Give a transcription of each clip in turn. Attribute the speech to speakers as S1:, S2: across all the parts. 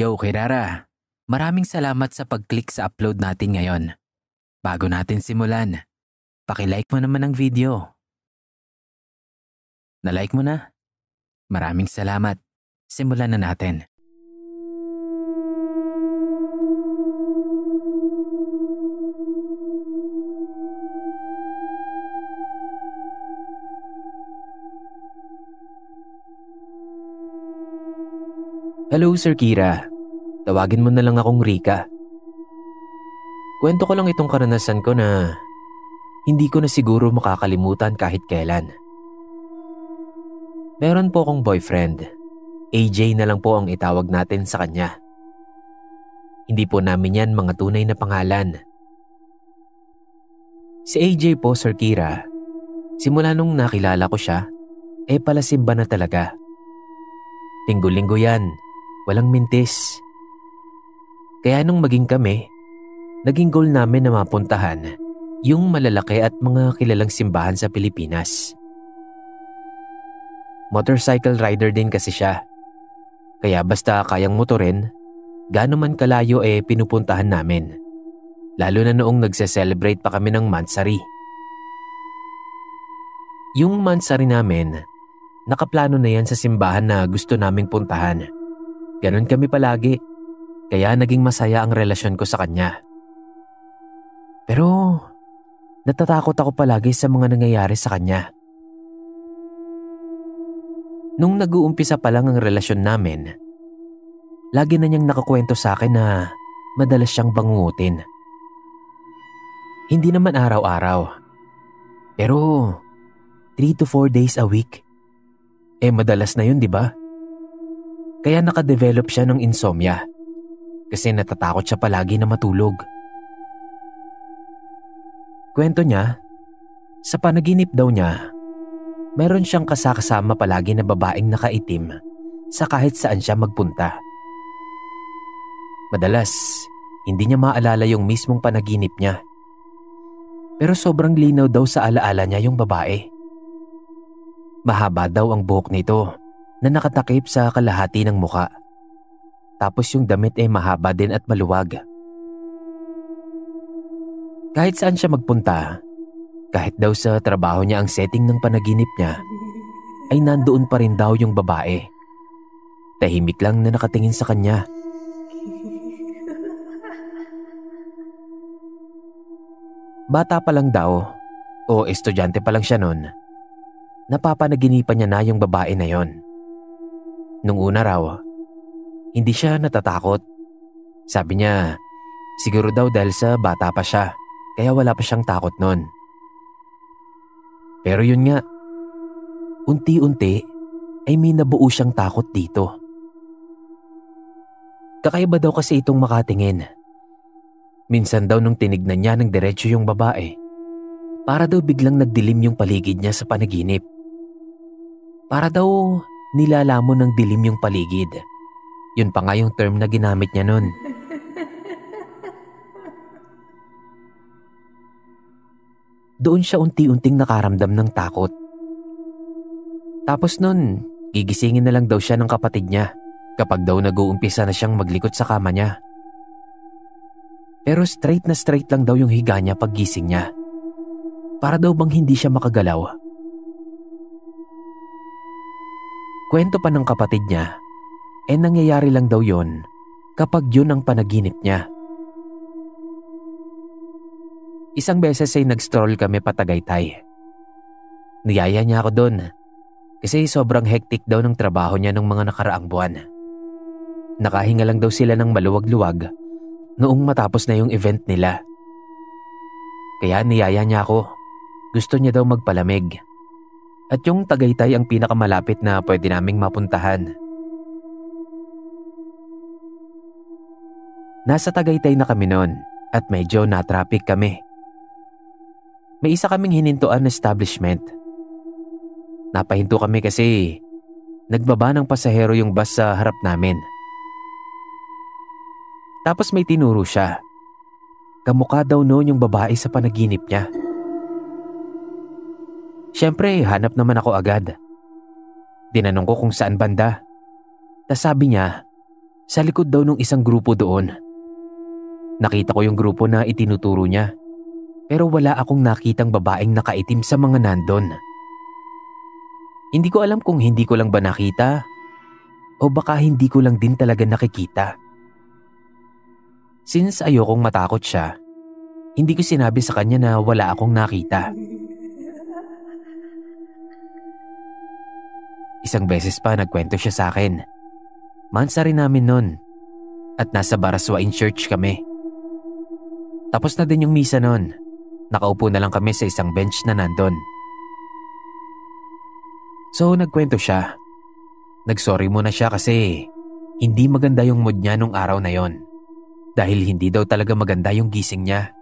S1: Yo, Kirara. Maraming salamat sa pag-click sa upload natin ngayon. Bago natin simulan, paki-like mo naman ang video. Na-like mo na? Maraming salamat. Simulan na natin.
S2: Hello, Sir Kira. Tawagin mo na lang akong Rika. Kwento ko lang itong karanasan ko na hindi ko na siguro makakalimutan kahit kailan. Meron po akong boyfriend. AJ na lang po ang itawag natin sa kanya. Hindi po namin yan mga tunay na pangalan. Si AJ po, Sir Kira, simula nung nakilala ko siya, palasimba na talaga. Linggo-linggo yan. Walang mintis. Kaya nung maging kami, naging goal namin na mapuntahan yung malalaki at mga kilalang simbahan sa Pilipinas. Motorcycle rider din kasi siya. Kaya basta kayang motorin, gaano man kalayo pinupuntahan namin. Lalo na noong nagse-celebrate pa kami ng Mansari. Yung Mansari namin, nakaplano na yan sa simbahan na gusto naming puntahan. Ganon kami palagi, kaya naging masaya ang relasyon ko sa kanya. Pero natatakot ako palagi sa mga nangyayari sa kanya. Nung nag-uumpisa pa lang ang relasyon namin, lagi na niyang nakakwento sa akin na madalas siyang bangungutin. Hindi naman araw-araw, pero 3 to 4 days a week. Madalas na yun, di ba? Kaya nakadevelop siya ng insomnia kasi natatakot siya palagi na matulog. Kwento niya, sa panaginip daw niya, meron siyang kasama palagi na babaeng nakaitim sa kahit saan siya magpunta. Madalas, hindi niya maalala yung mismong panaginip niya. Pero sobrang linaw daw sa alaala niya yung babae. Mahaba daw ang buhok nito na nakatakip sa kalahati ng muka. Tapos yung damit mahaba din at maluwag. Kahit saan siya magpunta, kahit daw sa trabaho niya ang setting ng panaginip niya, ay nandoon pa rin daw yung babae. Tahimik lang na nakatingin sa kanya. Bata pa lang daw, o estudyante pa lang siya noon, napapanaginipan niya na yung babae na yon. Nung una raw, hindi siya natatakot. Sabi niya, siguro daw dahil sa bata pa siya, kaya wala pa siyang takot nun. Pero yun nga, unti-unti ay may nabuo siyang takot dito. Kakaiba daw kasi itong makatingin. Minsan daw nung tinignan niya ng diretso yung babae, para daw biglang nagdilim yung paligid niya sa panaginip. Para daw nilalamon ng dilim yung paligid. Yun pa nga yung term na ginamit niya nun. Doon siya unti-unting nakaramdam ng takot. Tapos nun, gigisingin na lang daw siya ng kapatid niya kapag daw nag-uumpisa na siyang maglikot sa kama niya. Pero straight na straight lang daw yung higa niya pag gising niya. Para daw bang hindi siya makagalaw. Kwento pa ng kapatid niya, nangyayari lang daw yon kapag yun ang panaginip niya. Isang beses ay nag-stroll kami pa Tagaytay. Niyaya niya ako doon kasi sobrang hectic daw ng trabaho niya ng mga nakaraang buwan. Nakahinga lang daw sila ng maluwag-luwag noong matapos na yung event nila. Kaya niyaya niya ako. Gusto niya daw magpalamig. At yung Tagaytay ang pinakamalapit na pwede naming mapuntahan. Nasa Tagaytay na kami noon at medyo na-traffic kami. May isa kaming hinintuan na establishment. Napahinto kami kasi nagbaba ng pasahero yung bus sa harap namin. Tapos may tinuro siya. Kamukha daw noon yung babae sa panaginip niya. Siyempre, hanap naman ako agad. Tinanong ko kung saan banda. Tas sabi niya, Sa likod daw ng isang grupo doon. Nakita ko yung grupo na itinuturo niya, pero wala akong nakitang babaeng nakaitim sa mga nandon. Hindi ko alam kung hindi ko lang ba nakita o baka hindi ko lang din talaga nakikita. Since ayokong matakot siya, hindi ko sinabi sa kanya na wala akong nakita. Isang beses pa nagkwento siya sa akin. Mansa rin namin nun at nasa Baraswain Church kami. Tapos na din yung misa nun. Nakaupo na lang kami sa isang bench na nandun. So nagkwento siya. Nagsorry muna siya kasi hindi maganda yung mood niya nung araw na yon. Dahil hindi daw talaga maganda yung gising niya.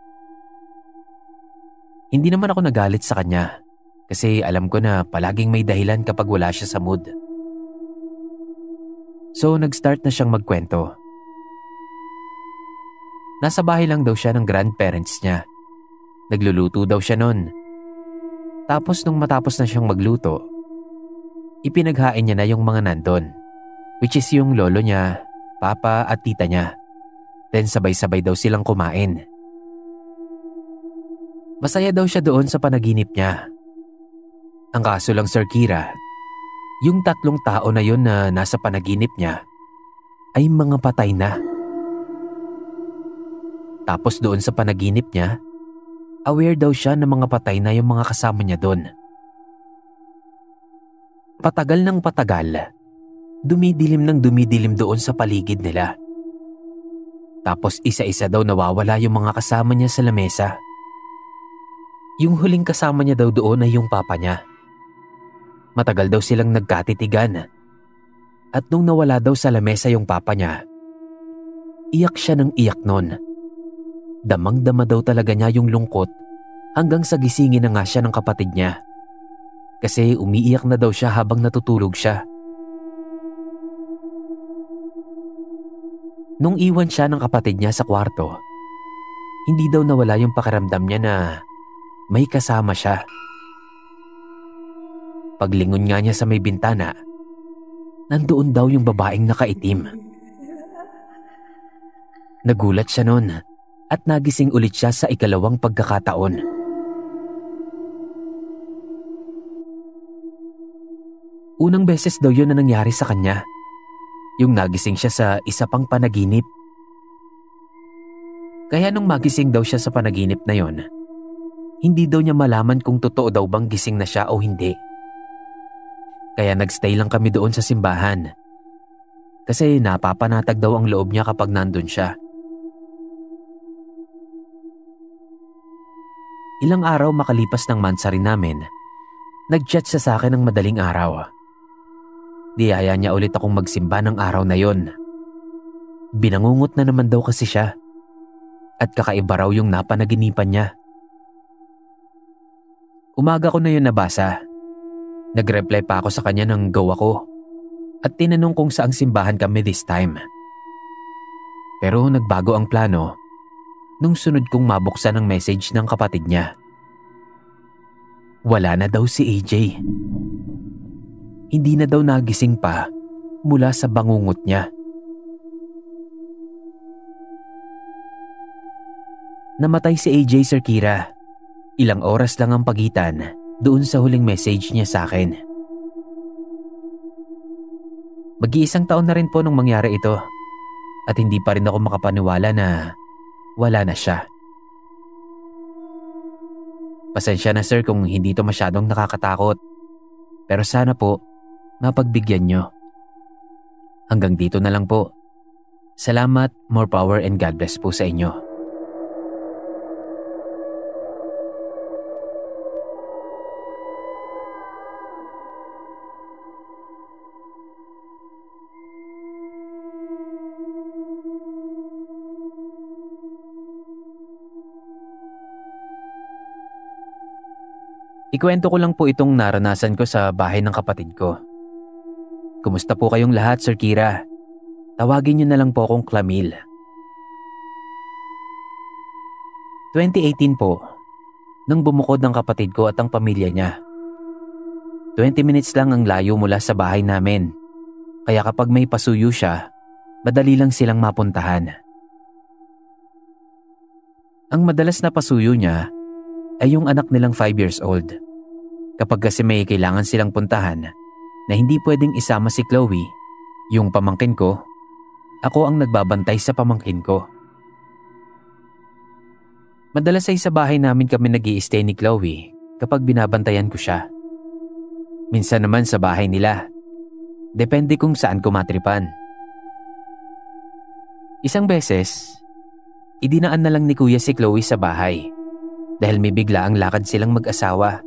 S2: Hindi naman ako nagalit sa kanya kasi alam ko na palaging may dahilan kapag wala siya sa mood. So nag-start na siyang magkwento. Nasa bahay lang daw siya ng grandparents niya. Nagluluto daw siya nun. Tapos nung matapos na siyang magluto, ipinaghain niya na yung mga nandun, which is yung lolo niya, papa at tita niya. Then sabay-sabay daw silang kumain. Masaya daw siya doon sa panaginip niya. Ang kaso lang, Sir Kira, yung 3 tao na yun na nasa panaginip niya ay mga patay na. Tapos doon sa panaginip niya, aware daw siya na mga patay na yung mga kasama niya doon. Patagal ng patagal, dumidilim ng dumidilim doon sa paligid nila. Tapos isa-isa daw nawawala yung mga kasama niya sa lamesa. Yung huling kasama niya daw doon ay yung papa niya. Matagal daw silang nagkatitigan. At nung nawala daw sa lamesa yung papa niya, iyak siya ng iyak nun. Damang-dama daw talaga niya yung lungkot hanggang sa gisingin na nga siya ng kapatid niya. Kasi umiiyak na daw siya habang natutulog siya. Nung iwan siya ng kapatid niya sa kwarto, hindi daw nawala yung pakiramdam niya na may kasama siya. Paglingon nga niya sa may bintana, nandoon daw yung babaeng nakaitim. Nagulat siya nun at nagising ulit siya sa ikalawang pagkakataon. Unang beses daw yun na nangyari sa kanya, yung nagising siya sa isa pang panaginip. Kaya nung magising daw siya sa panaginip na yon, hindi daw niya malaman kung totoo daw bang gising na siya o hindi. Kaya nagstay lang kami doon sa simbahan. Kasi napapanatag daw ang loob niya kapag nandun siya. Ilang araw makalipas ng mansa rin namin, nag-chat siya sa akin ng madaling araw. Niyaya niya ulit akong magsimba ng araw na yon. Binangungot na naman daw kasi siya. At kakaiba raw yung napanaginipan niya. Umaga ko na yun nabasa. Nag-reply pa ako sa kanya ng go ako. At tinanong kung saang simbahan kami this time. Pero nagbago ang plano nung sunod kong mabuksan ang message ng kapatid niya. Wala na daw si AJ. Hindi na daw nagising pa mula sa bangungot niya. Namatay si AJ, Sir Kira. Ilang oras lang ang pagitan doon sa huling message niya sa akin. Mag-iisang taon na rin po nung mangyari ito at hindi pa rin ako makapaniwala na wala na siya. Pasensya na sir kung hindi ito masyadong nakakatakot, pero sana po mapagbigyan nyo. Hanggang dito na lang po. Salamat, more power and God bless po sa inyo. Ikwento ko lang po itong naranasan ko sa bahay ng kapatid ko. Kumusta po kayong lahat, Sir Kira? Tawagin niyo na lang po akong Clamil. 2018 po, nang bumukod ang kapatid ko at ang pamilya niya. 20 minutes lang ang layo mula sa bahay namin. Kaya kapag may pasuyo siya, madali lang silang mapuntahan. Ang madalas na pasuyo niya ay yung anak nilang 5 years old. Kapag kasi may kailangan silang puntahan na hindi pwedeng isama si Chloe, yung pamangkin ko, ako ang nagbabantay sa pamangkin ko. Madalas ay sa bahay namin kami nag-i-stay ni Chloe kapag binabantayan ko siya. Minsan naman sa bahay nila. Depende kung saan ko matripan. Isang beses, idinaan na lang ni Kuya si Chloe sa bahay dahil may bigla ang lakad silang mag-asawa.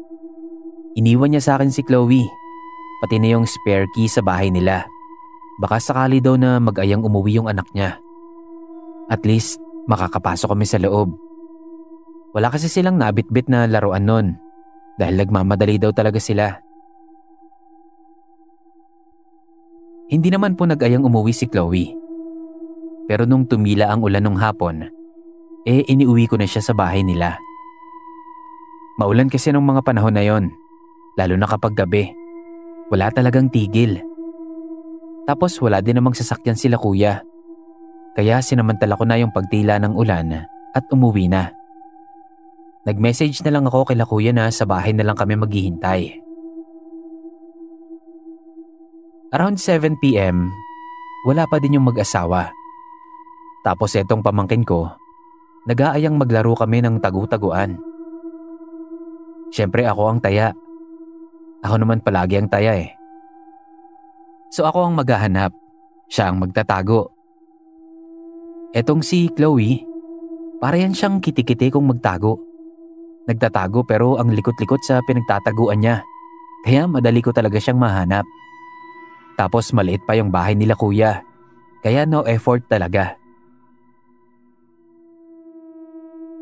S2: Iniwan niya sa akin si Chloe, pati na yung spare key sa bahay nila. Baka sakali daw na mag-ayang umuwi yung anak niya. At least, makakapasok kami sa loob. Wala kasi silang nabitbit na laruan nun dahil nagmamadali daw talaga sila. Hindi naman po nag-ayang umuwi si Chloe. Pero nung tumila ang ulan nung hapon, iniuwi ko na siya sa bahay nila. Maulan kasi nung mga panahon na yon, lalo na kapag gabi. Wala talagang tigil. Tapos wala din namang sasakyan sila kuya. Kaya sinamantala ko na yung pagtila ng ulan at umuwi na. Nag-message na lang ako kila kuya na sa bahay na lang kami maghihintay. Around 7 p.m., wala pa din yung mag-asawa. Tapos etong pamangkin ko, nag-aayang maglaro kami ng tagu-taguan. Siyempre ako ang taya. Ako naman palagi ang taya eh. So ako ang maghahanap, siya ang magtatago. Etong si Chloe, para yan siyang kitikite kung magtago. Nagtatago pero ang likot-likot sa pinagtataguan niya. Kaya madali ko talaga siyang mahanap. Tapos maliit pa yung bahay nila kuya, kaya no effort talaga.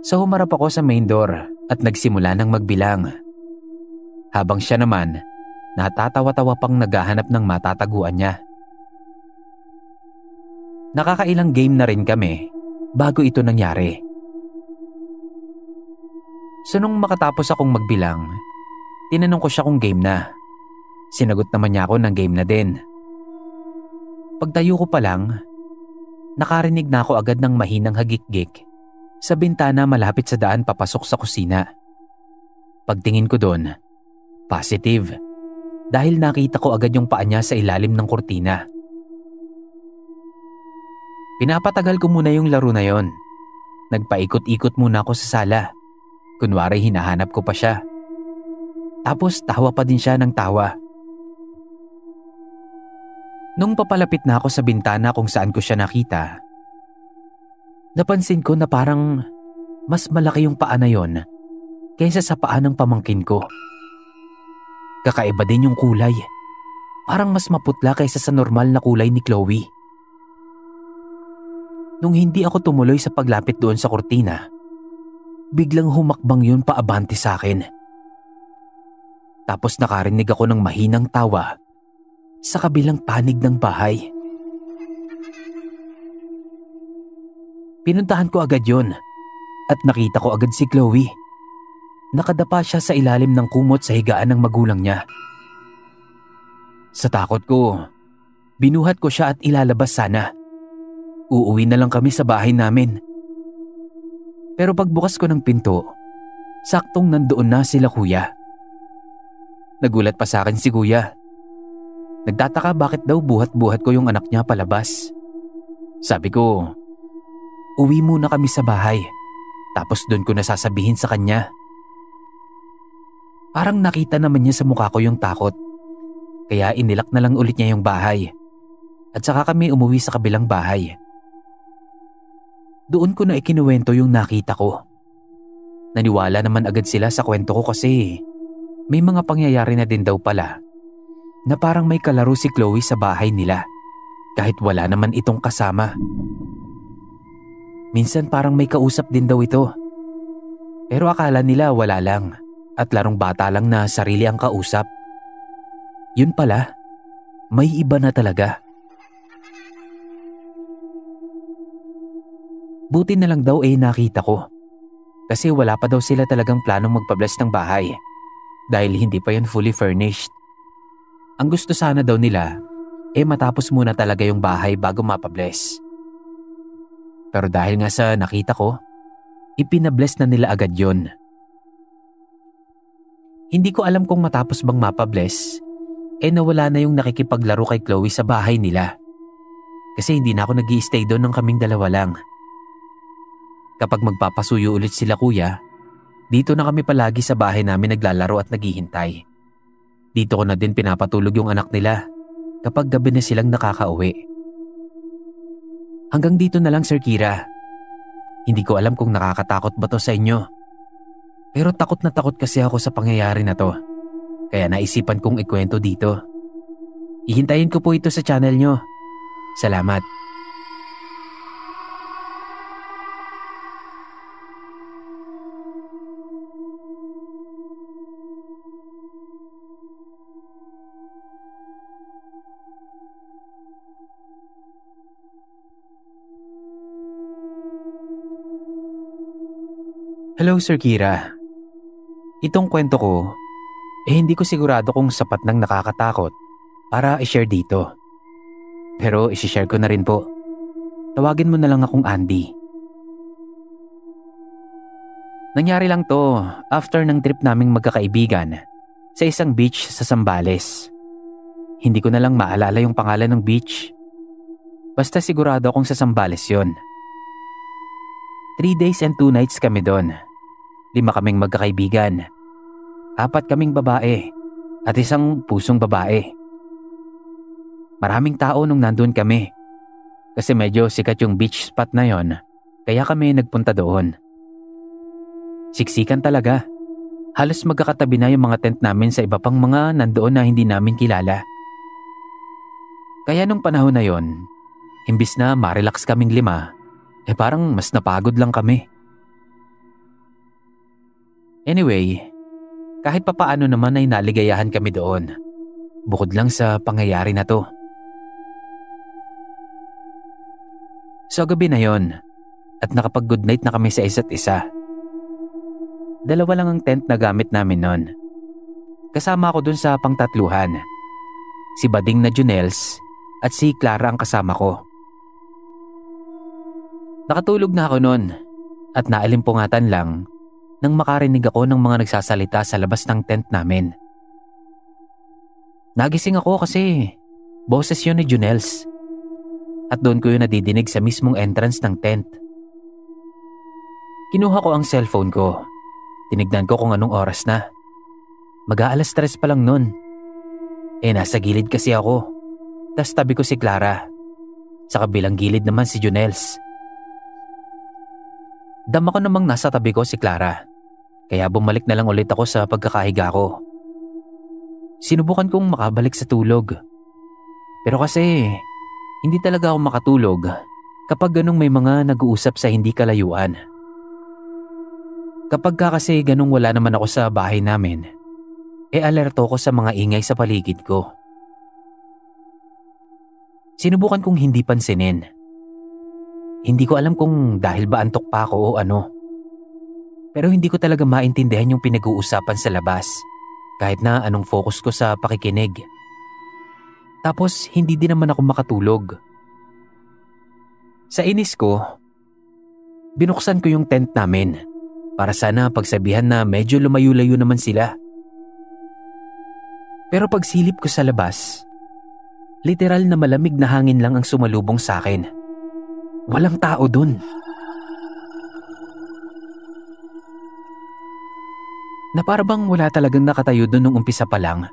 S2: So humarap ako sa main door at nagsimula ng magbilang. Habang siya naman, natatawa-tawa pang naghahanap ng matataguan niya. Nakakailang game na rin kami bago ito nangyari. So nung makatapos akong magbilang, tinanong ko siya kung game na. Sinagot naman niya ako ng game na din. Pagtayo ko pa lang, nakarinig na ako agad ng mahinang hagik-gik sa bintana malapit sa daan papasok sa kusina. Pagtingin ko doon, positive. Dahil nakita ko agad yung paa niya sa ilalim ng kurtina. Pinapatagal ko muna yung laro na yon. Nagpaikot-ikot muna ako sa sala. Kunwari hinahanap ko pa siya. Tapos tawa pa din siya ng tawa. Nung papalapit na ako sa bintana kung saan ko siya nakita, napansin ko na parang mas malaki yung paa na yon kaysa sa paa ng pamangkin ko. Kakaiba din yung kulay. Parang mas maputla kaysa sa normal na kulay ni Chloe. Nung hindi ako tumuloy sa paglapit doon sa kurtina, biglang humakbang yun paabante sa akin. Tapos nakarinig ako ng mahinang tawa sa kabilang panig ng bahay. Pinuntahan ko agad yun at nakita ko agad si Chloe. Nakadapa siya sa ilalim ng kumot sa higaan ng magulang niya. Sa takot ko, binuhat ko siya at ilalabas sana. Uuwi na lang kami sa bahay namin. Pero pagbukas ko ng pinto, saktong nandoon na sila kuya. Nagulat pa sa akin si kuya. Nagtataka bakit daw buhat-buhat ko yung anak niya palabas. Sabi ko, uwi muna kami sa bahay, tapos doon ko nasasabihin sa kanya. Parang nakita naman niya sa mukha ko yung takot, kaya inilak na lang ulit niya yung bahay. At saka kami umuwi sa kabilang bahay. Doon ko na ikinuwento yung nakita ko. Naniwala naman agad sila sa kwento ko kasi may mga pangyayari na din daw pala na parang may kalaro si Chloe sa bahay nila kahit wala naman itong kasama. Minsan parang may kausap din daw ito. Pero akala nila wala lang at larong bata lang na sarili ang kausap. Yun pala, may iba na talaga. Buti na lang daw nakita ko. Kasi wala pa daw sila talagang planong magpabless ng bahay dahil hindi pa yun fully furnished. Ang gusto sana daw nila, matapos muna talaga yung bahay bago mapabless. Pero dahil nga sa nakita ko, ipinabless na nila agad yon. Hindi ko alam kung matapos bang mapabless, nawala na yung nakikipaglaro kay Chloe sa bahay nila. Kasi hindi na ako nag-i-stay doon ng kaming dalawa lang. Kapag magpapasuyo ulit sila kuya, dito na kami palagi sa bahay namin naglalaro at naghihintay. Dito ko na din pinapatulog yung anak nila kapag gabi na silang nakakauwi. Hanggang dito na lang, Sir Kira. Hindi ko alam kung nakakatakot ba to sa inyo. Pero takot na takot kasi ako sa pangyayari na to. Kaya naisipan kong ikwento dito. Hihintayin ko po ito sa channel nyo. Salamat. Hello, Sir Kira. Itong kwento ko, hindi ko sigurado kung sapat ng nakakatakot para i-share dito. Pero i-share ko na rin po. Tawagin mo na lang akong Andy. Nangyari lang to after ng trip naming magkakaibigan sa isang beach sa Zambales. Hindi ko na lang maalala yung pangalan ng beach. Basta sigurado akong sa Zambales yon. 3 days and 2 nights kami doon. 5 kaming magkakaibigan. 4 kaming babae at 1 pusong babae. Maraming tao nung nandun kami. Kasi medyo sikat yung beach spot na yon, kaya kami nagpunta doon. Siksikan talaga. Halos magkakatabi na yung mga tent namin sa iba pang mga nandoon na hindi namin kilala. Kaya nung panahon na yon, imbis na ma-relax kaming 5, parang mas napagod lang kami. Anyway, kahit papaano naman ay naligayahan kami doon. Bukod lang sa pangyayari na to. So gabi na yon at nakapag-good night na kami sa isa't isa. 2 lang ang tent na gamit namin nun. Kasama ako dun sa pangtatluhan. Si Bading na Junels at si Clara ang kasama ko. Nakatulog na ako nun at naalimpungatan lang nang makarinig ako ng mga nagsasalita sa labas ng tent namin. Nagising ako kasi boses yun ni Junels. At doon ko yun nadidinig sa mismong entrance ng tent. Kinuha ko ang cellphone ko. Tinignan ko kung anong oras na. Mag-aalas 3 pa lang nun. Nasa gilid kasi ako. Tas tabi ko si Clara. Sa kabilang gilid naman si Junels. Dama ko namang nasa tabi ko si Clara. Kaya bumalik na lang ulit ako sa pagkakahiga ko. Sinubukan kong makabalik sa tulog. Pero kasi hindi talaga ako makatulog kapag ganung may mga nag-uusap sa hindi kalayuan. Kapag kasi ganung wala naman ako sa bahay namin, alerto ko sa mga ingay sa paligid ko. Sinubukan kong hindi pansinin. Hindi ko alam kung dahil ba antok pa ako o ano. Pero hindi ko talaga maintindihan yung pinag-uusapan sa labas kahit na anong focus ko sa pakikinig. Tapos hindi din naman ako makatulog. Sa inis ko, binuksan ko yung tent namin para sana pagsabihan na medyo lumayo-layo naman sila. Pero pagsilip ko sa labas, literal na malamig na hangin lang ang sumalubong sa akin. Walang tao dun. Na para bang wala talagang nakatayo dun nung umpisa pa lang.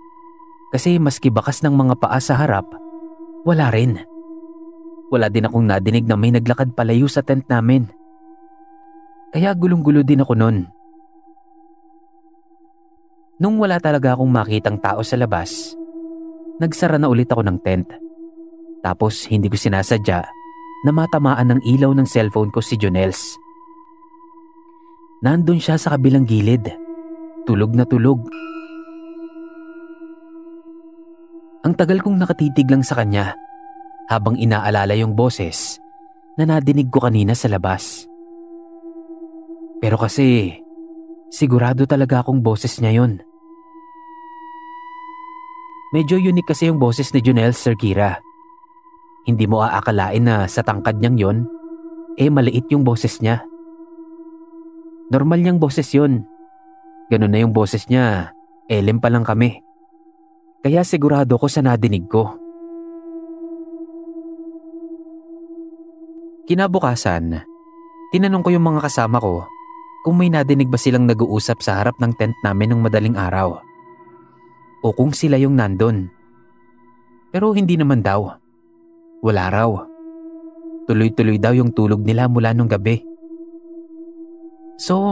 S2: Kasi maski bakas ng mga paa sa harap, wala rin. Wala din akong nadinig na may naglakad palayo sa tent namin. Kaya gulong-gulo din ako nun. Nung wala talaga akong makitang tao sa labas, nagsara na ulit ako ng tent. Tapos hindi ko sinasadya na matamaan ng ilaw ng cellphone ko si Junels. Nandun siya sa kabilang gilid. Tulog na tulog. Ang tagal kong nakatitig lang sa kanya habang inaalala yung boses na nadinig ko kanina sa labas. Pero kasi sigurado talaga akong boses niya yun. Medyo unique kasi yung boses ni Junel, Sir Kira. Hindi mo aakalain na sa tangkad niyang yon, maliit yung boses niya. Normal niyang boses yun. Ganun na yung boses niya, elem pa lang kami. Kaya sigurado ko sa nadinig ko. Kinabukasan, tinanong ko yung mga kasama ko kung may nadinig ba silang nag-uusap sa harap ng tent namin ng madaling araw. O kung sila yung nandun. Pero hindi naman daw. Wala raw. Tuloy-tuloy daw yung tulog nila mula nung gabi. So,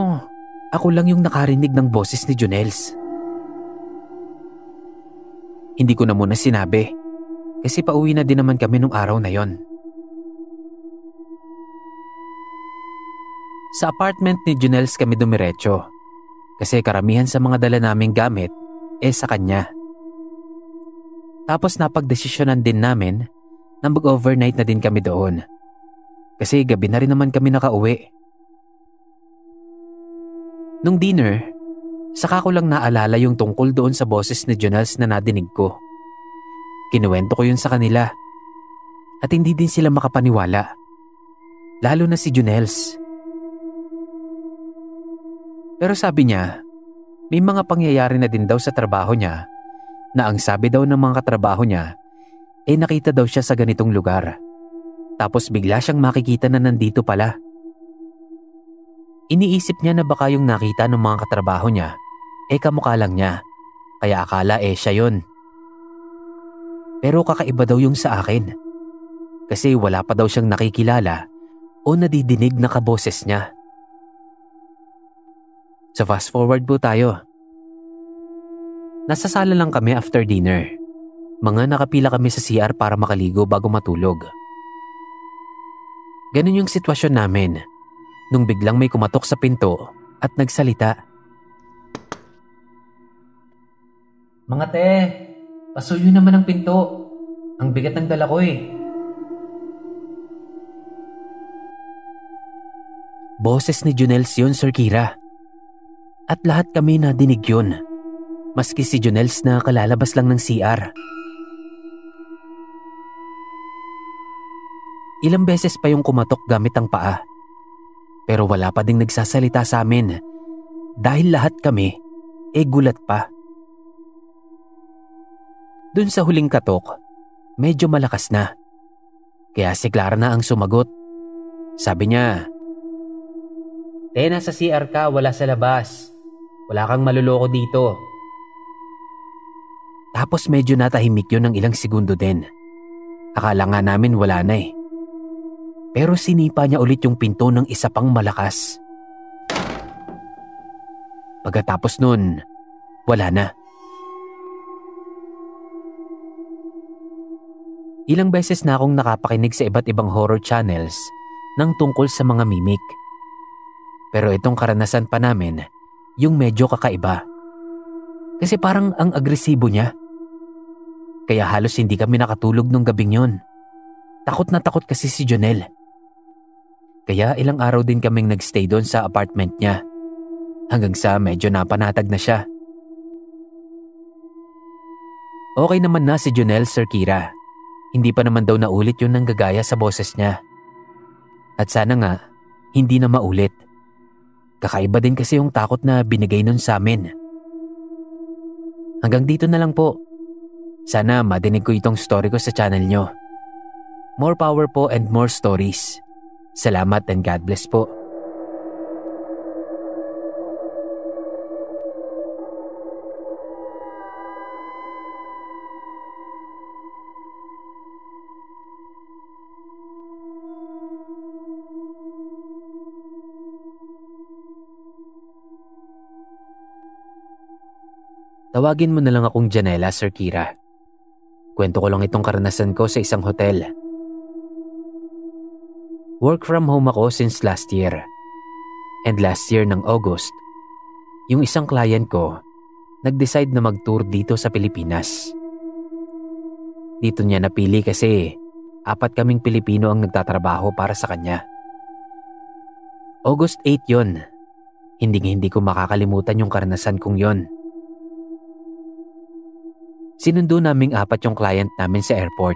S2: ako lang yung nakarinig ng boses ni Jonels. Hindi ko na muna sinabi kasi pauwi na din naman kami nung araw na yon. Sa apartment ni Jonels kami dumiretso kasi karamihan sa mga dala naming gamit sa kanya. Tapos napagdesisyonan din namin na mag-overnight na din kami doon kasi gabi na rin naman kami nakauwi. Nung dinner, saka ko lang naalala yung tungkol doon sa boses ni Jonels na nadinig ko. Kinuwento ko yun sa kanila at hindi din sila makapaniwala. Lalo na si Jonels. Pero sabi niya, may mga pangyayari na din daw sa trabaho niya na ang sabi daw ng mga katrabaho niya nakita daw siya sa ganitong lugar. Tapos bigla siyang makikita na nandito pala. Iniisip niya na baka yung nakita ng mga katrabaho niya kamukha lang niya, kaya akala siya yun. Pero kakaiba daw yung sa akin kasi wala pa daw siyang nakikilala o nadidinig na kaboses niya. So fast forward po tayo. Nasa sala lang kami after dinner. Mga nakapila kami sa CR para makaligo bago matulog. Ganun yung sitwasyon namin nung biglang may kumatok sa pinto at nagsalita. Mga te, pasuyo naman ang pinto. Ang bigat ng dala ko Boses ni Jonels yun, Sir Kira. At lahat kami nadinig yun. Maski si Jonels na kalalabas lang ng CR. Ilang beses pa yung kumatok gamit ang paa. Pero wala pa ding nagsasalita sa amin dahil lahat kami gulat pa. Dun sa huling katok, medyo malakas na. Kaya si Clara na ang sumagot. Sabi niya, nasa CR ka, wala sa labas. Wala kang maluloko dito. Tapos medyo natahimik yun ng ilang segundo din. Akala nga namin wala na Pero sinipa niya ulit yung pinto ng isa pang malakas. Pagkatapos nun, wala na. Ilang beses na akong nakapakinig sa iba't ibang horror channels ng tungkol sa mga mimik. Pero itong karanasan pa namin, yung medyo kakaiba. Kasi parang ang agresibo niya. Kaya halos hindi kami nakatulog nung gabing yun. Takot na takot kasi si Jonel. Kaya ilang araw din kaming nagstay doon sa apartment niya. Hanggang sa medyo napanatag na siya. Okay naman na si Jonel, Sir Kira. Hindi pa naman daw naulit yung nanggagaya sa boses niya. At sana nga, hindi na maulit. Kakaiba din kasi yung takot na binigay nun sa amin. Hanggang dito na lang po. Sana madinig ko itong story ko sa channel nyo. More power po and more stories. Salamat and God bless po. Tawagin mo na lang akong Janela, Sir Kira. Kwento ko lang itong karanasan ko sa isang hotel. Work from home ako since last year. And last year ng August, yung isang client ko nag-decide na mag-tour dito sa Pilipinas. Dito niya napili kasi 4 kaming Pilipino ang nagtatrabaho para sa kanya. August 8 yon. Hindi ko makakalimutan yung karanasan kong yon. Sinundo naming 4 yung client namin sa airport.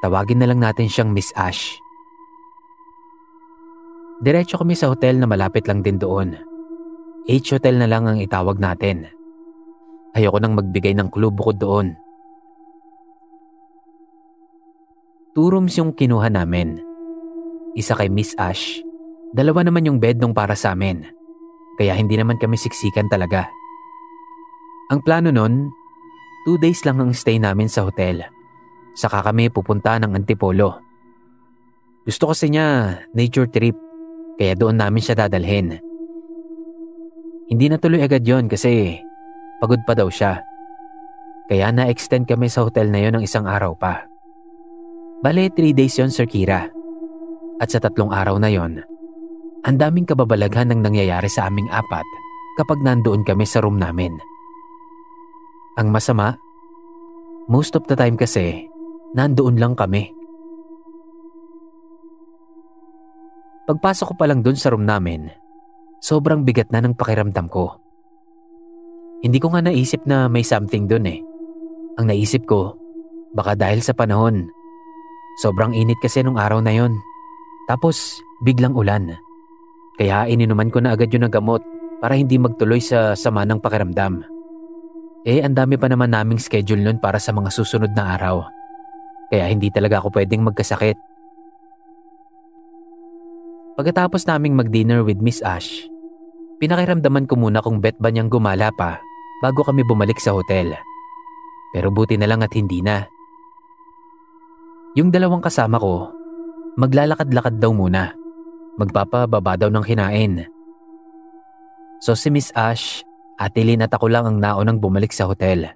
S2: Tawagin na lang natin siyang Miss Ash. Diretso kami sa hotel na malapit lang din doon. H Hotel na lang ang itawag natin. Ayoko nang magbigay ng clue bukod doon. 2 rooms yung kinuha namin. Isa kay Miss Ash, 2 naman yung bed nung para sa amin. Kaya hindi naman kami siksikan talaga. Ang plano nun, 2 days lang ang stay namin sa hotel. Saka kami pupunta ng Antipolo. Gusto kasi niya nature trip, kaya doon namin siya dadalhin. Hindi natuloy agad yon kasi pagod pa daw siya. Kaya na-extend kami sa hotel na yon ng 1 araw pa. Bale 3 days yon, Sir Kira. At sa 3 araw na yon, ang daming kababalaghan ng nangyayari sa aming 4 kapag nandoon kami sa room namin. Ang masama, most of the time kasi, nandoon lang kami. Pagpasok ko pa lang doon sa room namin, sobrang bigat na ng pakiramdam ko. Hindi ko nga naisip na may something doon eh. Ang naisip ko, baka dahil sa panahon. Sobrang init kasi nung araw na yon. Tapos biglang ulan. Kaya ininuman ko na agad yun ng gamot para hindi magtuloy sa sama ng pakiramdam. Ang dami pa naman naming schedule nun para sa mga susunod na araw. Kaya hindi talaga ako pwedeng magkasakit. Pagkatapos naming mag-dinner with Miss Ash, pinakiramdaman ko muna kung bet ba niyang gumala pa bago kami bumalik sa hotel. Pero buti na lang at hindi na. Yung 2 kasama ko, maglalakad-lakad daw muna. Magpapababa daw ng kinain. So si Miss Ash, Ate Lynn at ako lang ang naunang bumalik sa hotel.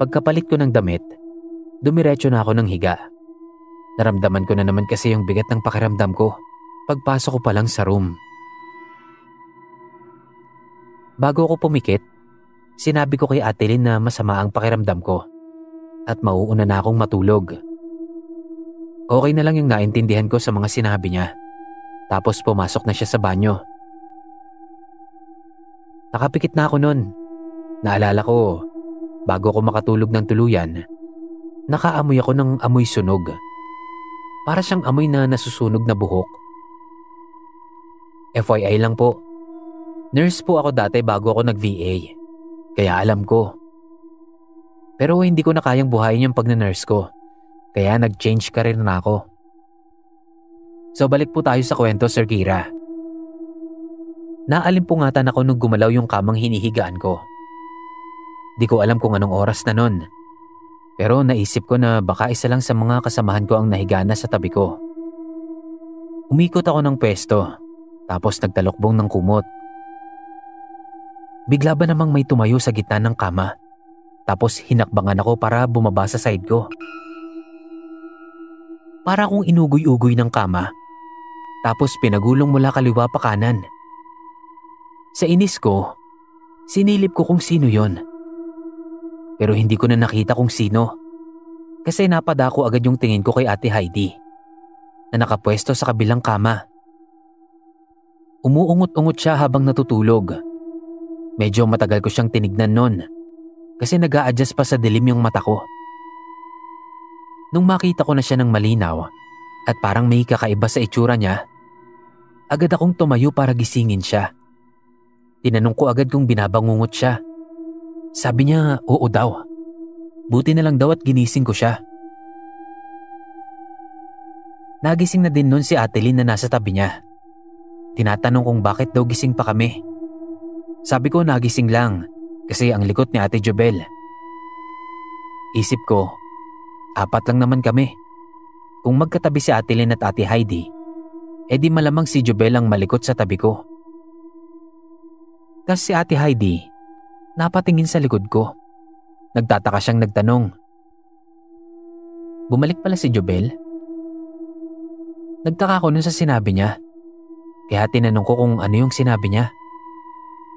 S2: Pagkapalit ko ng damit, dumiretso na ako ng higa. Naramdaman ko na naman kasi yung bigat ng pakiramdam ko pagpasok ko pa lang sa room. Bago ako pumikit, sinabi ko kay Ate Lynn na masama ang pakiramdam ko at mauuna na akong matulog. Okay na lang yung naintindihan ko sa mga sinabi niya. Tapos pumasok na siya sa banyo. Nakapikit na ako nun. Naalala ko, bago ako makatulog ng tuluyan, nakaamoy ako ng amoy sunog. Para siyang amoy na nasusunog na buhok. FYI lang po, nurse po ako dati bago ako nag-VA. Kaya alam ko. Pero hindi ko na kayang buhayin yung pag-nurse ko. Kaya nag-change career na ako. So balik po tayo sa kwento, Sir Kira. Naalimpungatan ako nung gumalaw yung kamang hinihigaan ko. Di ko alam kung anong oras na nun. Pero naisip ko na baka isa lang sa mga kasamahan ko ang nahiga na sa tabi ko. Umikot ako ng pwesto, tapos nagtalokbong ng kumot. Bigla ba namang may tumayo sa gitna ng kama, tapos hinakbangan ako para bumaba sa side ko. Para akong inugoy-ugoy ng kama, tapos pinagulong mula kaliwa pa kanan. Sa inis ko, sinilip ko kung sino yon. Pero hindi ko na nakita kung sino. Kasi napadako agad yung tingin ko kay Ate Heidi na nakapwesto sa kabilang kama. Umuungot-ungot siya habang natutulog. Medyo matagal ko siyang tinignan nun kasi nag-a-adjust pa sa dilim yung mata ko. Nung makita ko na siya ng malinaw at parang may kakaiba sa itsura niya, agad akong tumayo para gisingin siya. Tinanong ko agad kung binabangungot siya. Sabi niya oo daw. Buti na lang daw at ginising ko siya. Nagising na din nun si Ate Lynn na nasa tabi niya. Tinatanong kung bakit daw gising pa kami. Sabi ko nagising lang kasi ang likot ni Ate Jobel. Isip ko, 4 lang naman kami. Kung magkatabi si Ate Lynn at Ate Heidi, di malamang si Jobel ang malikot sa tabi ko. Tas si Ate Heidi, napatingin sa likod ko. Nagtataka siyang nagtanong. Bumalik pala si Jobel? Nagtaka ko nun sa sinabi niya. Kaya tinanong ko kung ano yung sinabi niya.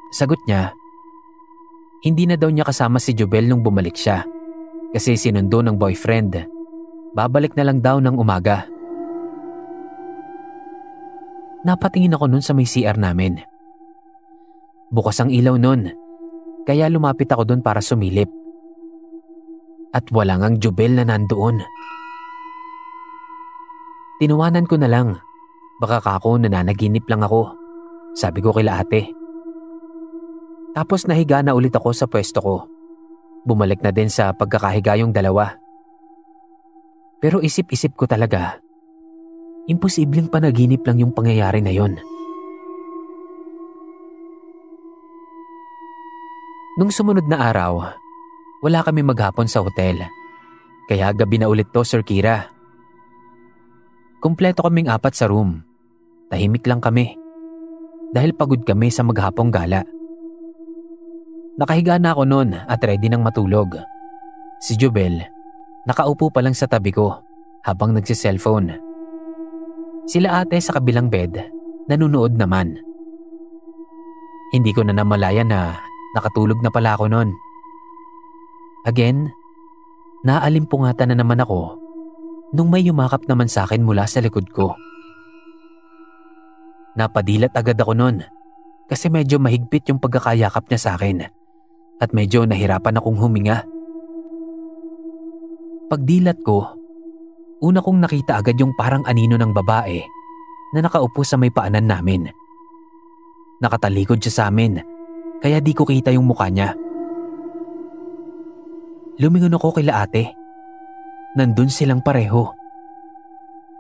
S2: Sagot niya, hindi na daw niya kasama si Jobel nung bumalik siya. Kasi sinundo ng boyfriend. Babalik na lang daw ng umaga. Napatingin ako nun sa may CR namin. Bukas ang ilaw nun, kaya lumapit ako dun para sumilip. at wala ngang Jubel na nandoon. Tinawanan ko na lang. Baka kako nananaginip lang ako, sabi ko kila ate. Tapos nahiga na ulit ako sa pwesto ko. Bumalik na din sa pagkakahiga yung dalawa. Pero isip-isip ko talaga, imposibleng panaginip lang yung pangyayari na yon. Nung sumunod na araw, wala kami maghapon sa hotel. Kaya gabi na ulit to, Sir Kira. Kumpleto kaming 4 sa room. Tahimik lang kami. Dahil pagod kami sa maghapong gala. Nakahiga na ako noon at ready nang matulog. Si Jubel, nakaupo pa lang sa tabi ko habang nagsiselfone. Sila ate sa kabilang bed, nanunood naman. Hindi ko na namalayan na nakatulog na pala ako noon. Again, naalimpungatan na naman ako nung may yumakap naman sa akin mula sa likod ko. Napadilat agad ako noon kasi medyo mahigpit yung pagkakayakap niya sa akin at medyo nahirapan akong huminga. Pagdilat ko, una kong nakita agad yung parang anino ng babae na nakaupo sa may paanan namin. Nakatalikod siya sa amin kaya di ko kita yung mukha niya. Lumingon ako kila ate. Nandun silang pareho.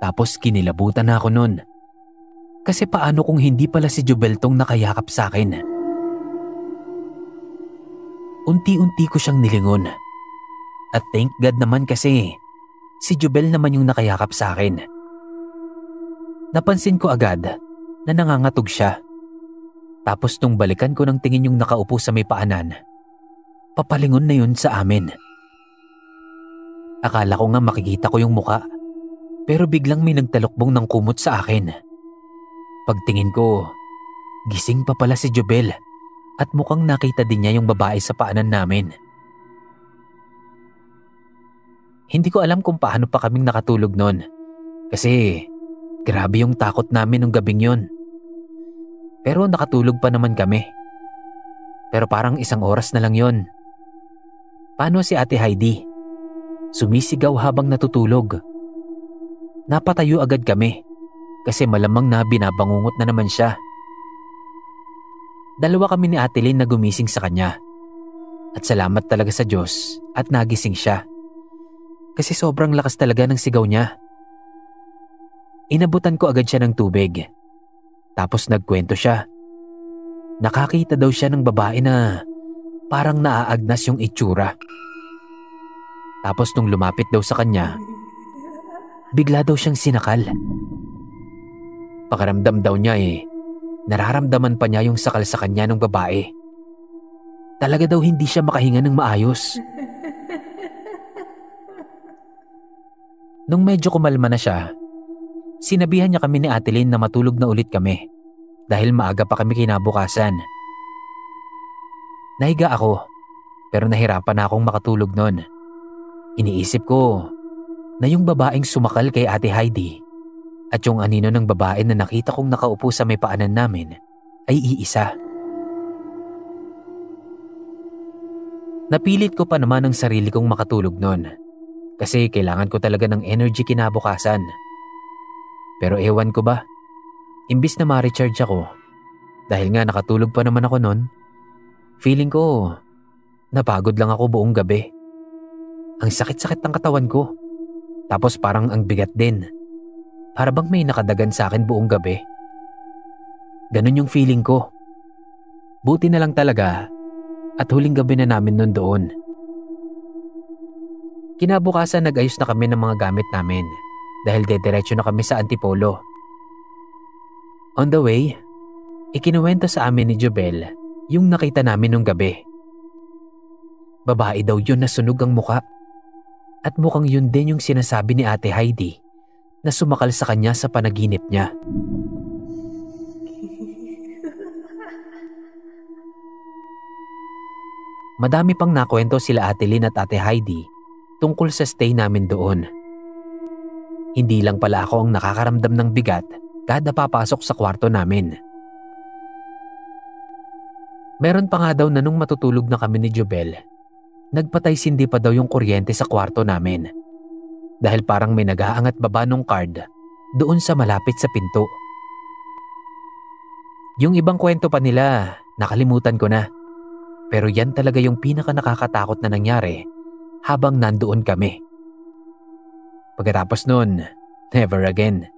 S2: Tapos kinilabutan na ako nun. Kasi paano kung hindi pala si Jubel tong nakayakap sa akin? Unti-unti ko siyang nilingon. At thank God naman kasi si Jubel naman yung nakayakap sa akin. Napansin ko agad na nangangatog siya. Tapos nung balikan ko ng tingin yung nakaupo sa may paanan, papalingon na yun sa amin. Akala ko nga makikita ko yung muka, pero biglang may nagtalokbong ng kumot sa akin. Pagtingin ko, gising pa pala si Jubel at mukhang nakita din niya yung babae sa paanan namin. Hindi ko alam kung paano pa kaming nakatulog noon kasi grabe yung takot namin nung gabing yun. Pero nakatulog pa naman kami. Pero parang 1 oras na lang yon. Paano si Ate Heidi? Sumisigaw habang natutulog. Napatayo agad kami kasi malamang na binabangungot na naman siya. 2 kami ni Ate Lynn na gumising sa kanya. At salamat talaga sa Diyos at nagising siya. Kasi sobrang lakas talaga ng sigaw niya. Inabutan ko agad siya ng tubig. Tapos nagkwento siya. Nakakita daw siya ng babae na parang naaagnas yung itsura. Tapos nung lumapit daw sa kanya, bigla daw siyang sinakal. Pakiramdam daw niya nararamdaman pa niya yung sakal sa kanya ng babae. Talaga daw hindi siya makahinga ng maayos. Nung medyo kumalma na siya, sinabihan niya kami ni Ate Lynn na matulog na ulit kami dahil maaga pa kami kinabukasan. Nahiga ako pero nahirapan na akong makatulog noon. Iniisip ko na yung babaeng sumakal kay Ate Heidi at yung anino ng babae na nakita kong nakaupo sa may paanan namin ay iisa. Napilit ko pa naman ang sarili kong makatulog noon kasi kailangan ko talaga ng energy kinabukasan. Pero ewan ko ba, imbis na ma-recharge ako, dahil nga nakatulog pa naman ako noon, feeling ko napagod lang ako buong gabi. Ang sakit-sakit ng katawan ko, tapos parang ang bigat din. Para bang may nakadagan sa akin buong gabi. Ganun yung feeling ko. Buti na lang talaga at huling gabi na namin nun doon. Kinabukasan nag-ayos na kami ng mga gamit namin dahil dediretso na kami sa Antipolo. On the way, ikinuwento sa amin ni Jubel yung nakita namin nung gabi. Babae daw yun na sunog ang muka at mukhang yun din yung sinasabi ni Ate Heidi na sumakal sa kanya sa panaginip niya. Madami pang nakwento sila Ate Lynn at Ate Heidi tungkol sa stay namin doon. Hindi lang pala ako ang nakakaramdam ng bigat kada papasok sa kwarto namin. Meron pa nga daw na nung matutulog na kami ni Jubel, Nagpatay-sindi pa daw yung kuryente sa kwarto namin dahil parang may nag-aangat baba ng card doon sa malapit sa pinto. Yung ibang kwento pa nila, nakalimutan ko na. Pero yan talaga yung pinaka nakakatakot na nangyari habang nandoon kami. Pagkatapos nun, never again.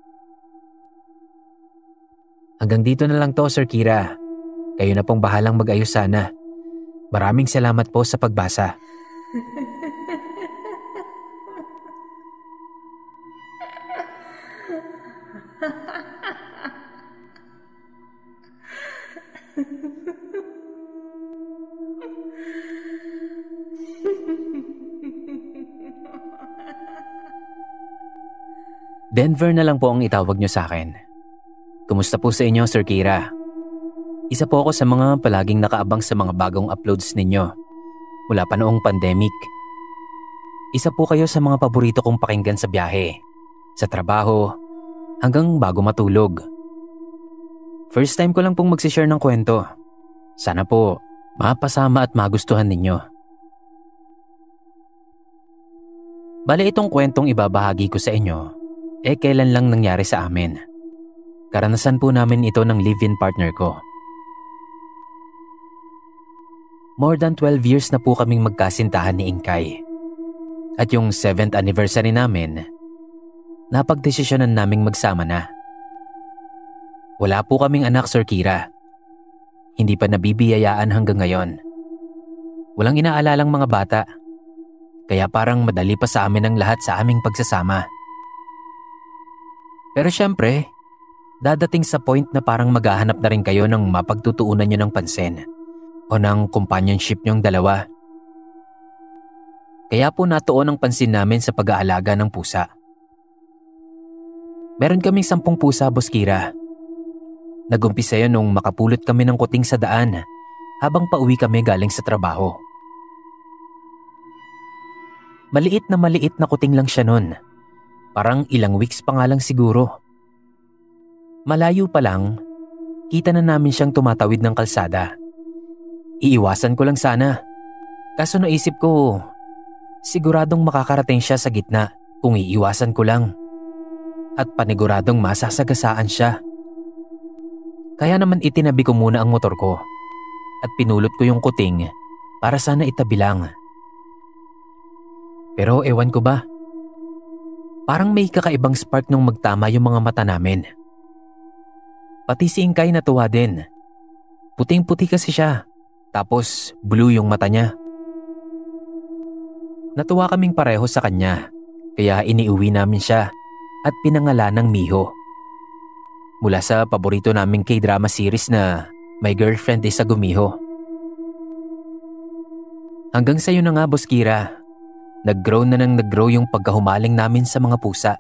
S2: Hanggang dito na lang to, Sir Kira. Kayo na pong bahalang mag-ayos sana. Maraming salamat po sa pagbasa. Denver na lang po ang itawag nyo sa akin. Kumusta po sa inyo, Sir Kira? Isa po ako sa mga palaging nakaabang sa mga bagong uploads ninyo mula pa noong pandemic. Isa po kayo sa mga paborito kong pakinggan sa biyahe, sa trabaho, hanggang bago matulog. First time ko lang pong magsishare ng kwento. Sana po mapasama at magustuhan ninyo. Bale, itong kwentong ibabahagi ko sa inyo kailan lang nangyari sa amin. Karanasan po namin ito ng live-in partner ko. More than 12 years na po kaming magkasintahan ni Inkay. At yung 7th anniversary namin, napagdesisyonan naming magsama na. Wala po kaming anak, Sir Kira. Hindi pa nabibiyayaan hanggang ngayon. Walang inaalalang mga bata. Kaya parang madali pa sa amin ang lahat sa aming pagsasama. Pero syempre, dadating sa point na parang maghahanap na rin kayo ng mapagtutuunan nyo ng pansin o ng companionship nyong dalawa. Kaya po natuon ang pansin namin sa pag-aalaga ng pusa. Meron kaming 10 pusa, Boss Kira. Nagumpisa yun nung makapulot kami ng kuting sa daan habang pauwi kami galing sa trabaho. Maliit na kuting lang siya nun. Parang ilang weeks pa nga lang siguro. Malayo pa lang, kita na namin siyang tumatawid ng kalsada. Iiwasan ko lang sana. Kaso naisip ko, siguradong makakarating siya sa gitna kung iiwasan ko lang. At paniguradong masasagasaan siya. Kaya naman itinabi ko muna ang motor ko at pinulot ko yung kuting para sana itabi lang. Pero ewan ko ba? Parang may kakaibang spark nung magtama yung mga mata namin. Pati si Inkay natuwa din. Puting-puti kasi siya, tapos blue yung mata niya. Natuwa kaming pareho sa kanya, kaya iniuwi namin siya at pinangalan ng Miho. Mula sa paborito naming K-drama series na My Girlfriend is a Gumiho. Hanggang sa'yo na nga, Boss Kira. Nag-grow yung pagkahumaling namin sa mga pusa.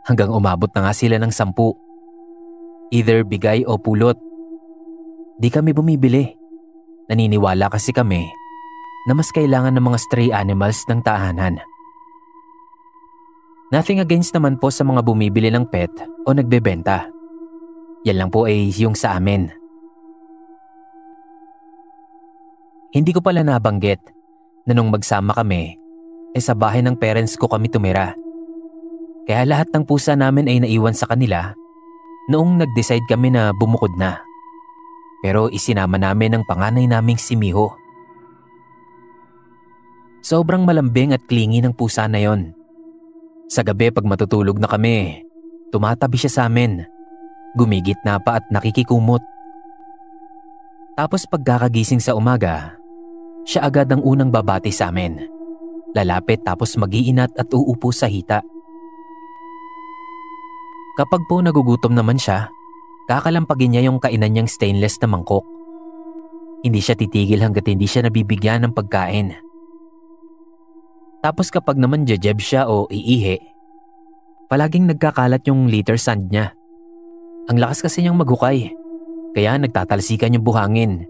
S2: Hanggang umabot na nga sila ng 10. Either bigay o pulot. Di kami bumibili. Naniniwala kasi kami na mas kailangan ng mga stray animals ng tahanan. Nothing against naman po sa mga bumibili ng pet o nagbebenta. Yan lang po ay yung sa amin. Hindi ko pala nabanggit na nung magsama kami, sa bahay ng parents ko kami tumira. Kaya lahat ng pusa namin ay naiwan sa kanila noong nag-decide kami na bumukod na. Pero isinama namin ang panganay naming si Miho. Sobrang malambing at clingy ng pusa na yon. Sa gabi pag matutulog na kami, tumatabi siya sa amin. Gumigitna pa at nakikikumot. Tapos pagkakagising sa umaga, siya agad ang unang babati sa amin. Lalapit tapos mag-iinat at uupo sa hita. Kapag po nagugutom naman siya, kakalampagin niya yung kainan niyang stainless na mangkok. Hindi siya titigil hanggat hindi siya nabibigyan ng pagkain. Tapos kapag naman jejeb siya o iihi, palaging nagkakalat yung litter sand niya. Ang lakas kasi niyang maghukay, kaya nagtatalsikan yung buhangin.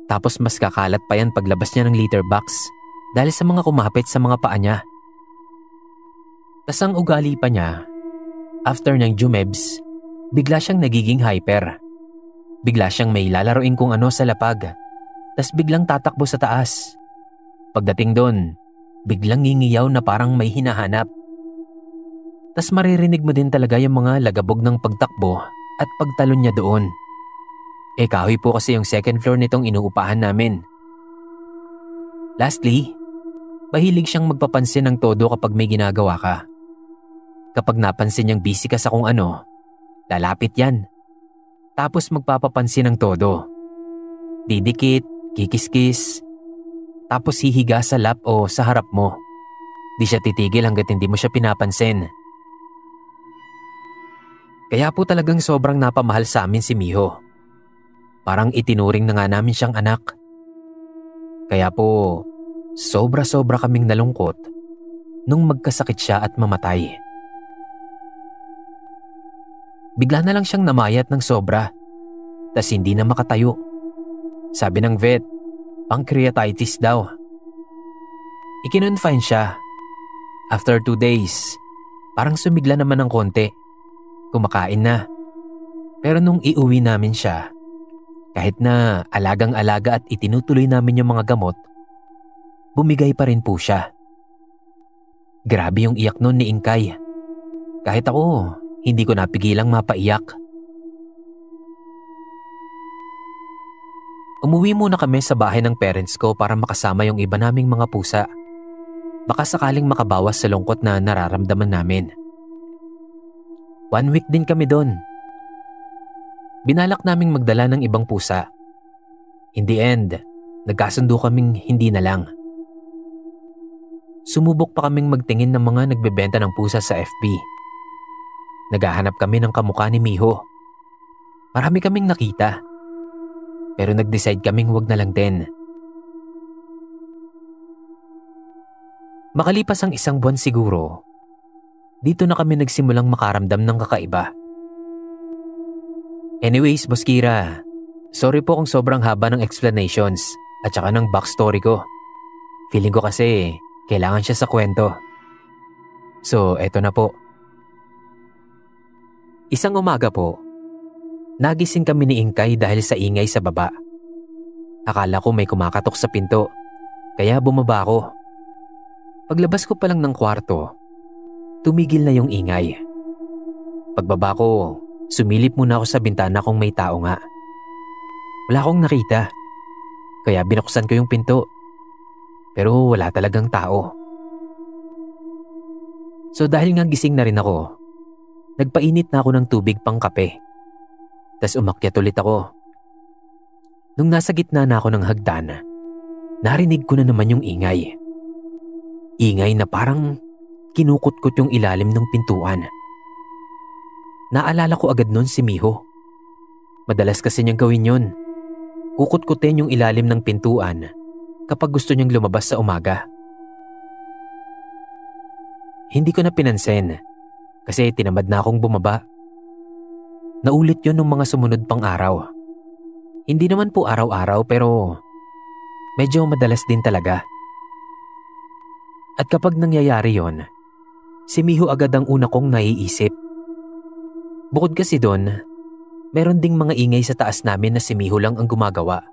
S2: Tapos mas kakalat pa yan paglabas niya ng litter box dahil sa mga kumapit sa mga paa niya. Tas ang ugali pa niya, after ng jumebs, bigla siyang nagiging hyper. Bigla siyang may lalaroin kung ano sa lapag, tas biglang tatakbo sa taas. Pagdating doon, biglang ngingiyaw na parang may hinahanap. Tas maririnig mo din talaga yung mga lagabog ng pagtakbo at pagtalon niya doon. Kahoy po kasi yung second floor nitong inuupahan namin. Lastly, mahilig siyang magpapansin ng todo kapag may ginagawa ka. Kapag napansin niyang busy ka sa kung ano, lalapit yan. Tapos magpapapansin ng todo. Didikit, kikiskis, tapos hihiga sa lap o sa harap mo. Di siya titigil hanggat hindi mo siya pinapansin. Kaya po talagang sobrang napamahal sa amin si Miho. Parang itinuring na nga namin siyang anak. Kaya po, sobra-sobra kaming nalungkot nung magkasakit siya at mamatay. Bigla na lang siyang namayat ng sobra, tas hindi na makatayo. Sabi ng vet, pancreatitis daw. Ikinonfine siya. After 2 days, parang sumigla naman ng konti. Kumakain na. Pero nung iuwi namin siya, kahit na alagang-alaga at itinutuloy namin yung mga gamot, bumigay pa rin po siya. Grabe yung iyak nun ni Ingkay. Kahit ako, hindi ko napigilang mapaiyak. Umuwi muna kami sa bahay ng parents ko para makasama yung iba naming mga pusa. Baka sakaling makabawas sa lungkot na nararamdaman namin. 1 week din kami doon. Binalak naming magdala ng ibang pusa. In the end, nagkasundo kaming hindi na lang. Sumubok pa kaming magtingin ng mga nagbebenta ng pusa sa FB. Naghahanap kami ng kamukha ni Miho. Marami kaming nakita. Pero nag-decide kaming wag na lang din. Makalipas ang 1 buwan siguro, dito na kami nagsimulang makaramdam ng kakaiba. Anyways, Boss Kira, sorry po kung sobrang haba ng explanations at saka ng backstory ko. Feeling ko kasi kailangan siya sa kwento. So, eto na po. Isang umaga po, nagising kami ni Ingkay dahil sa ingay sa baba. Akala ko may kumakatok sa pinto, kaya bumaba ako. Paglabas ko pa lang ng kwarto, tumigil na yung ingay. Pagbaba ko, sumilip muna ako sa bintana kung may tao nga. Wala akong nakita, kaya binuksan ko yung pinto. Pero wala talagang tao. So dahil nga gising na rin ako, nagpainit na ako ng tubig pang kape. Tas umakyat ulit ako. Nung nasa gitna na ako ng hagdan, narinig ko na naman yung ingay. Ingay na parang kinukutkot yung ilalim ng pintuan. Naalala ko agad nun si Miho. Madalas kasi niyang gawin yun. Kukutkutin yung ilalim ng pintuan kapag gusto niyang lumabas sa umaga. Hindi ko na pinansin kasi tinamad na akong bumaba. Naulit yun nung mga sumunod pang araw. Hindi naman po araw-araw pero medyo madalas din talaga. At kapag nangyayari yon, si Miho agad ang una kong naiisip. Bukod kasi doon, meron ding mga ingay sa taas namin na si Miho lang ang gumagawa.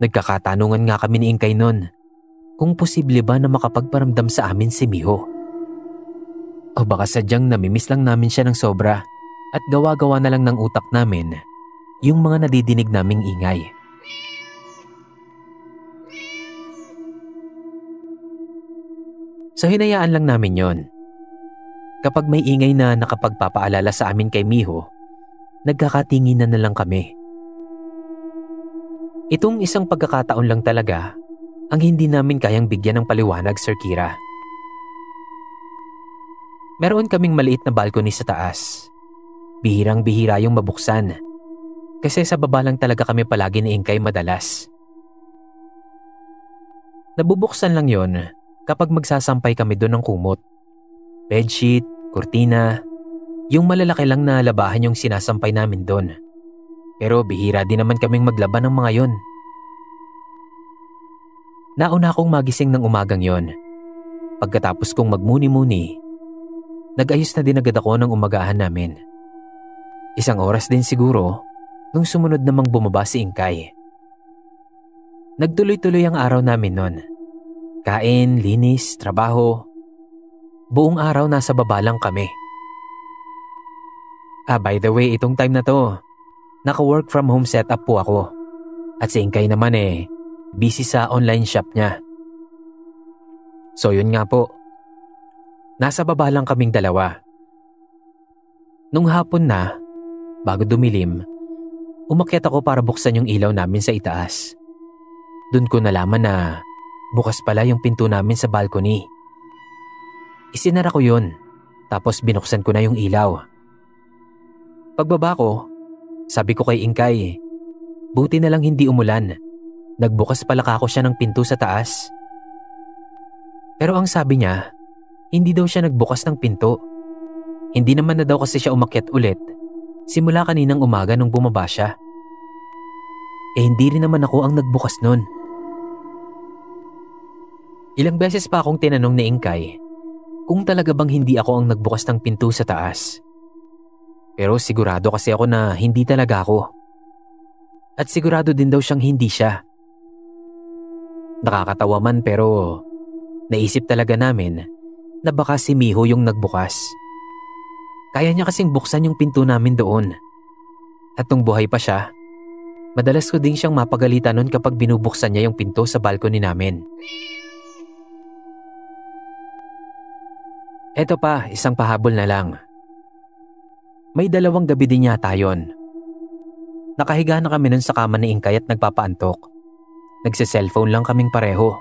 S2: Nagkakatanungan nga kami ni Ingkay nun kung posible ba na makapagparamdam sa amin si Miho. O baka sadyang namimiss lang namin siya ng sobra at gawa-gawa na lang ng utak namin yung mga nadidinig naming ingay. So hinayaan lang namin yon. Kapag may ingay na nakapagpapaalala sa amin kay Miho, nagkakatinginan na lang kami. Itong isang pagkakataon lang talaga ang hindi namin kayang bigyan ng paliwanag, Sir Kira. Meron kaming maliit na balcony sa taas. Bihirang-bihira yung mabuksan. Kasi sa baba lang talaga kami palagi ni Ingkay madalas. Nabubuksan lang yon kapag magsasampay kami doon ng kumot. Bedsheet, kurtina, yung malalaki lang na labahan yung sinasampay namin doon. Pero bihira din naman kaming maglaban ng mga yon. Nauna akong magising ng umagang yon. Pagkatapos kong magmuni-muni, nag-ayos na din agad ako ng umagahan namin. 1 oras din siguro nung sumunod namang bumaba si Ingkay. Nagtuloy-tuloy ang araw namin nun. Kain, linis, trabaho. Buong araw nasa baba lang kami. By the way, itong time na to, naka-work from home setup po ako. At si Inkay naman busy sa online shop niya. So yun nga po, nasa baba lang kaming dalawa. Nung hapon na, bago dumilim, umakyat ako para buksan yung ilaw namin sa itaas. Doon ko nalaman na bukas pala yung pinto namin sa balcony. Isinara ko yun, tapos binuksan ko na yung ilaw. Pagbaba ko, sabi ko kay Inkay, buti na lang hindi umulan. Nagbukas pala ako siya ng pinto sa taas. Pero ang sabi niya, hindi daw siya nagbukas ng pinto. Hindi naman na daw kasi siya umakyat ulit simula kaninang umaga nung bumaba siya. Hindi rin naman ako ang nagbukas nun. Ilang beses pa akong tinanong ni Inkay kung talaga bang hindi ako ang nagbukas ng pinto sa taas. Pero sigurado kasi ako na hindi talaga ako. At sigurado din daw siyang hindi siya. Nakakatawa man pero naisip talaga namin na baka si Miho yung nagbukas. Kaya niya kasing buksan yung pinto namin doon. At nung buhay pa siya, madalas ko din siyang mapagalitan nun kapag binubuksan niya yung pinto sa balcony namin. Eto pa, isang pahabol na lang. May 2 gabi din yata yun. Nakahiga na kami nun sa kama ni Inkay at nagpapaantok. Nagse-cellphone lang kaming pareho.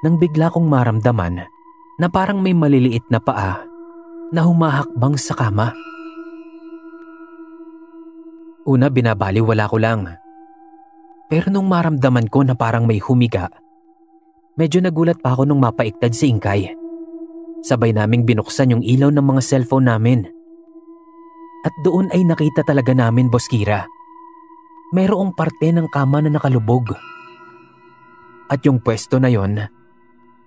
S2: Nang bigla kong maramdaman na parang may maliliit na paa na humahakbang sa kama. Una binabaliwala ko lang. Pero nung maramdaman ko na parang may humiga, medyo nagulat pa ako nung mapaiktad si Inkay. Sabay naming binuksan yung ilaw ng mga cellphone namin. At doon ay nakita talaga namin, Boss Kira. Mayroong parte ng kama na nakalubog. At yung pwesto na yon,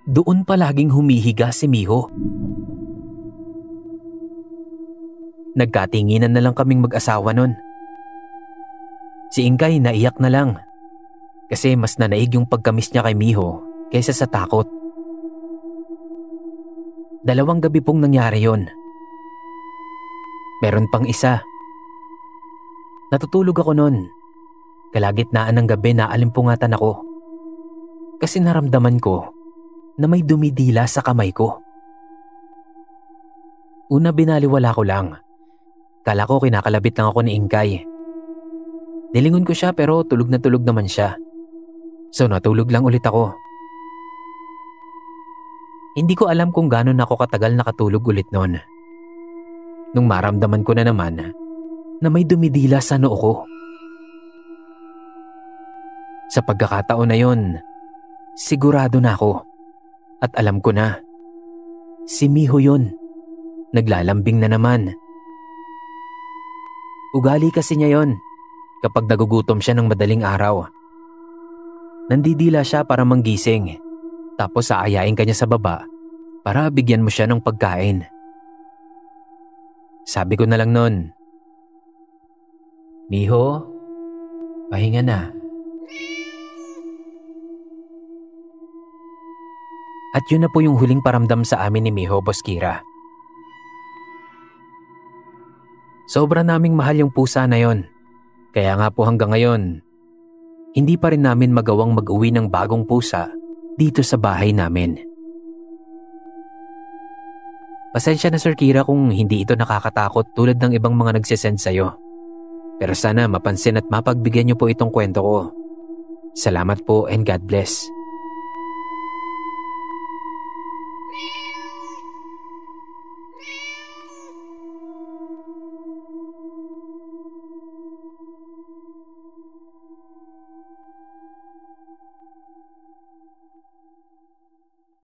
S2: doon palaging humihiga si Miho. Nagkatinginan na lang kaming mag-asawa nun. Si Inkay naiyak na lang kasi mas nanaig yung pagkamis niya kay Miho kaysa sa takot. 2 gabi pong nangyari yon. Meron pang isa. Natutulog ako nun. Kalagitnaan ng gabi naalimpungatan ako. Kasi naramdaman ko na may dumidila sa kamay ko. Una binaliwala ko lang. Kala ko kinakalabit lang ako ni Inkay. Nilingon ko siya pero tulog na tulog naman siya. So natulog lang ulit ako. Hindi ko alam kung gano'n ako katagal nakatulog ulit noon. Nung maramdaman ko na naman na may dumidila sa noo ko. Sa pagkakataon na yon, sigurado na ako at alam ko na si Miho yun. Naglalambing na naman. Ugali kasi niya yon kapag nagugutom siya ng madaling araw. Nandidila siya para manggising tapos aayain ka niya sa baba para bigyan mo siya ng pagkain. Sabi ko na lang nun, Miho, pahinga na. At yun na po yung huling paramdam sa amin ni Miho, Boss Kira. Sobra naming mahal yung pusa na yon. Kaya nga po hanggang ngayon, hindi pa rin namin magawang mag-uwi ng bagong pusa dito sa bahay namin. Pasensya na Sir Kira kung hindi ito nakakatakot tulad ng ibang mga nagsisend sa'yo. Pero sana mapansin at mapagbigyan niyo po itong kwento ko. Salamat po and God bless.